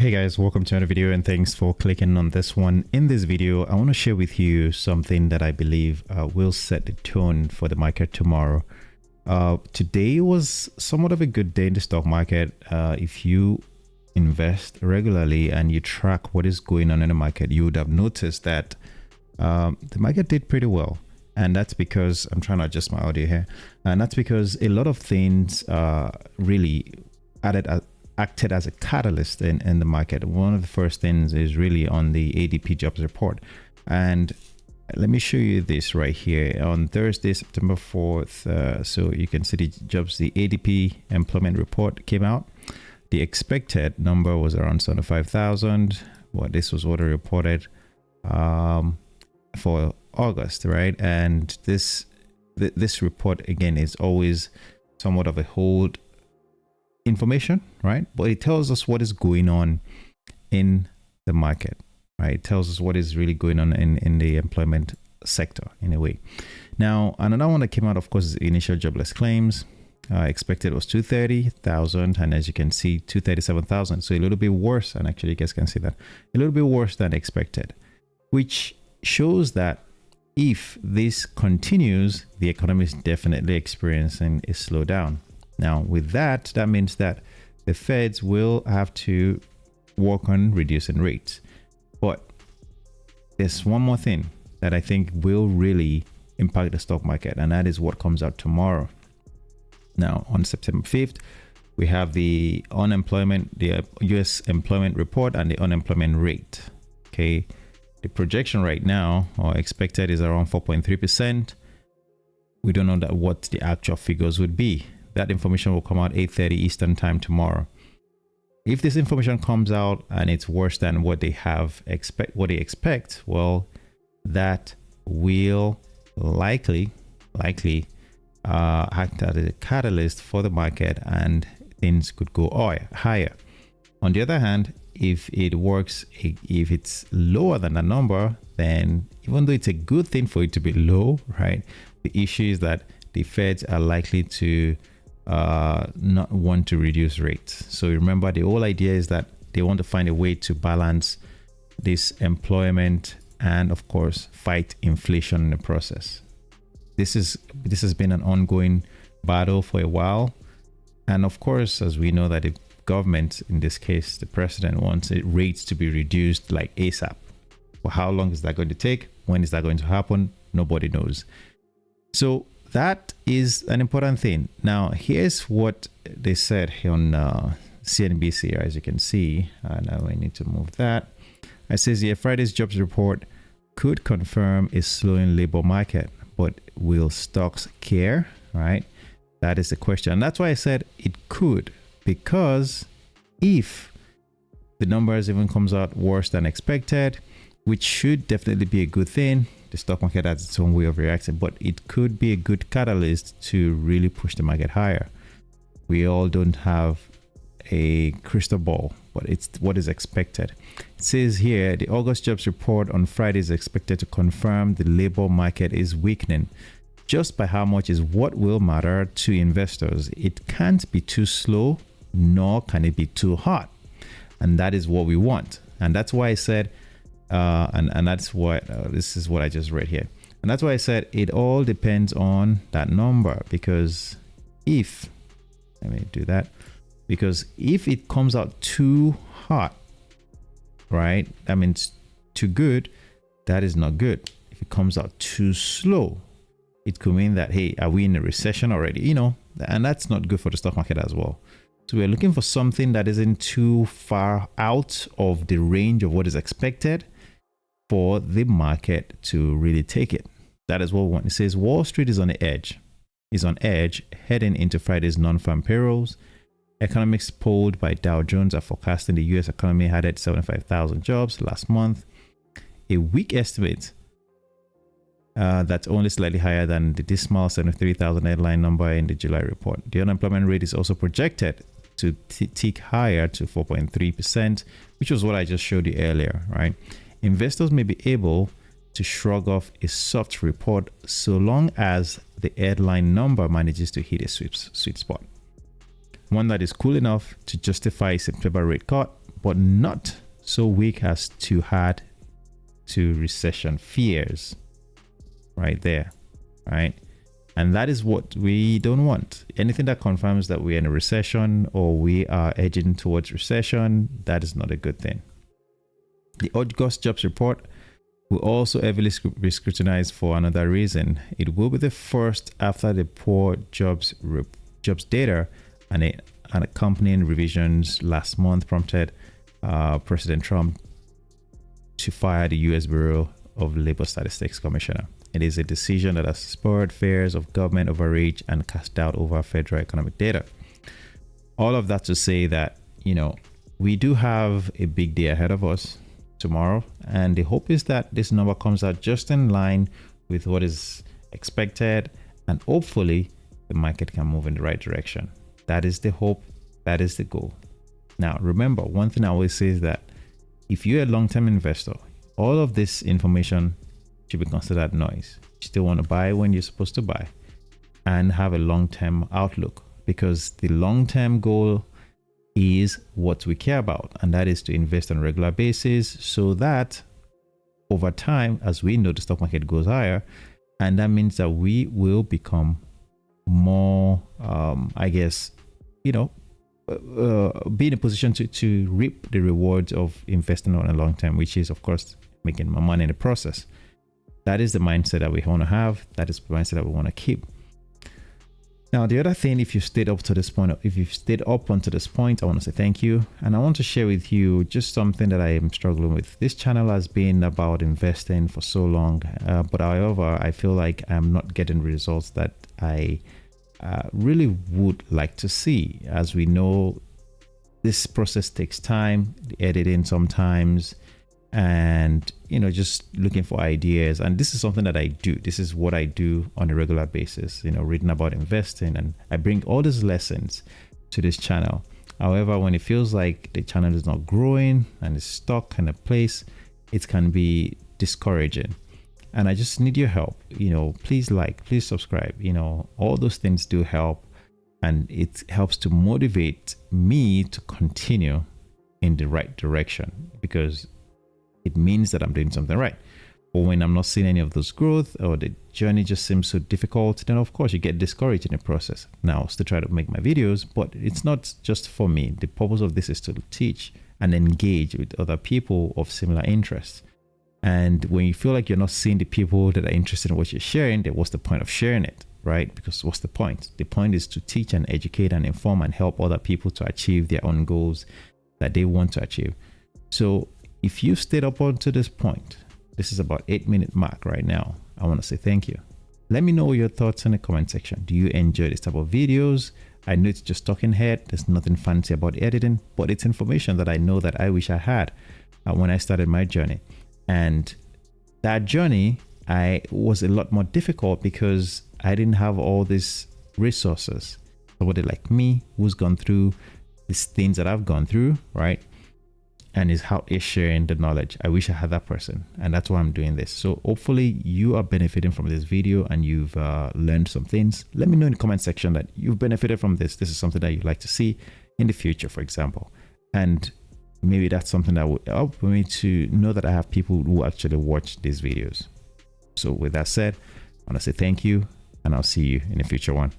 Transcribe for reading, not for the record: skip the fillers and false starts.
Hey guys, welcome to another video and thanks for clicking on this one. In this video, I want to share with you something that I believe will set the tone for the market tomorrow. Today was somewhat of a good day in the stock market. If you invest regularly and you track what is going on in the market, you would have noticed that the market did pretty well. And that's because, I'm trying to adjust my audio here, and that's because a lot of things really acted as a catalyst in the market. One of the first things is really on the ADP jobs report. And let me show you this right here. On Thursday, September 4th, so you can see the jobs, the ADP employment report came out. The expected number was around 75,000. Well, this was what I reported for August, right? And this report, again, is always somewhat of a hold information, right? But it tells us what is going on in the market, right? It tells us what is really going on in the employment sector in a way. Now, another one that came out, of course, is initial jobless claims. Expected was 230,000, and as you can see, 237,000. So a little bit worse, and actually you guys can see that a little bit worse than expected, which shows that if this continues, the economy is definitely experiencing a slowdown. Now, with that, that means that the Feds will have to work on reducing rates. But there's one more thing that I think will really impact the stock market, and that is what comes out tomorrow. Now, on September 5th, we have the unemployment, the US employment report and the unemployment rate. Okay. The projection right now, or expected, is around 4.3%. We don't know what the actual figures would be. That information will come out 8:30 Eastern time tomorrow. If this information comes out and it's worse than what they expect, well, that will likely act as a catalyst for the market, and things could go higher. On the other hand, if it works, if it's lower than that number, then even though it's a good thing for it to be low, right? The issue is that the Feds are likely to not want to reduce rates. So remember, the whole idea is that they want to find a way to balance this employment and, of course, fight inflation in the process. This has been an ongoing battle for a while, and of course, as we know, that the government, in this case the president, wants rates to be reduced like ASAP. Well, how long is that going to take? When is that going to happen? Nobody knows. So that is an important thing. Now, here's what they said on CNBC, as you can see. Now I need to move that. It says here, Friday's jobs report could confirm a slowing labor market, but will stocks care, right? That is the question. And that's why I said it could, because if the numbers even comes out worse than expected, which should definitely be a good thing, the stock market has its own way of reacting, but it could be a good catalyst to really push the market higher. We all don't have a crystal ball, but it's what is expected. It says here, the August jobs report on Friday is expected to confirm the labor market is weakening. Just by how much is what will matter to investors. It can't be too slow, nor can it be too hot. And that is what we want. And that's why I said, and that's what this is what I just read here. And that's why I said it all depends on that number, because if, let me do that, because if it comes out too hot, right, that means too good, that is not good. If it comes out too slow, it could mean that, hey, are we in a recession already? You know, and that's not good for the stock market as well. So we're looking for something that isn't too far out of the range of what is expected for the market to really take it. That is what we want. It says Wall Street is on edge heading into Friday's non-farm payrolls. Economists polled by Dow Jones are forecasting the US economy added 75,000 jobs last month, a weak estimate that's only slightly higher than the dismal 73,000 headline number in the July report. The unemployment rate is also projected to tick higher to 4.3%, which was what I just showed you earlier, right? Investors may be able to shrug off a soft report so long as the headline number manages to hit a sweet spot. One that is cool enough to justify a September rate cut, but not so weak as to add to recession fears. Right there, right? And that is what we don't want. Anything that confirms that we're in a recession or we are edging towards recession, that is not a good thing. The August jobs report will also heavily be scrutinized for another reason. It will be the first after the poor jobs data and accompanying revisions last month prompted President Trump to fire the U.S. Bureau of Labor Statistics Commissioner. It is a decision that has spurred fears of government overreach and cast doubt over federal economic data. All of that to say that, we do have a big day ahead of us tomorrow, and the hope is that this number comes out just in line with what is expected, and hopefully the market can move in the right direction. That is the hope. That is the goal. Now, remember, one thing I always say is that if you're a long-term investor, all of this information should be considered noise. You still want to buy when you're supposed to buy and have a long-term outlook, because the long-term goal is what we care about, and that is to invest on a regular basis so that over time, as we know, the stock market goes higher, and that means that we will become more, be in a position to reap the rewards of investing on a long term, which is, of course, making more money in the process. That is the mindset that we want to have. That is the mindset that we want to keep. Now, the other thing, if you stayed up to this point, if you've stayed up until this point, I want to say thank you. And I want to share with you just something that I am struggling with. This channel has been about investing for so long, but however, I feel like I'm not getting results that I really would like to see. As we know, this process takes time, the editing sometimes, and just looking for ideas. And this is something that I do. This is what I do on a regular basis, reading about investing, and I bring all these lessons to this channel. However, when it feels like the channel is not growing and is stuck in a place, it can be discouraging. And I just need your help. Please like, please subscribe. All those things do help, and it helps to motivate me to continue in the right direction, because it means that I'm doing something right. But when I'm not seeing any of those growth, or the journey just seems so difficult, then of course you get discouraged in the process. Now, still try to make my videos, but it's not just for me. The purpose of this is to teach and engage with other people of similar interests. And when you feel like you're not seeing the people that are interested in what you're sharing, then what's the point of sharing it, right? Because what's the point? The point is to teach and educate and inform and help other people to achieve their own goals that they want to achieve. So if you've stayed up until this point, this is about 8-minute mark right now, I want to say thank you. Let me know your thoughts in the comment section. Do you enjoy this type of videos? I know it's just talking head. There's nothing fancy about editing, but it's information that I know that I wish I had when I started my journey. And that journey, was a lot more difficult because I didn't have all these resources. Somebody like me who's gone through these things that I've gone through, right? And is sharing the knowledge. I wish I had that person, and that's why I'm doing this. So hopefully you are benefiting from this video and you've learned some things. Let me know in the comment section that you've benefited from this. This is something that you'd like to see in the future, for example. And maybe that's something that would help me to know that I have people who actually watch these videos. So with that said, I want to say thank you, and I'll see you in a future one.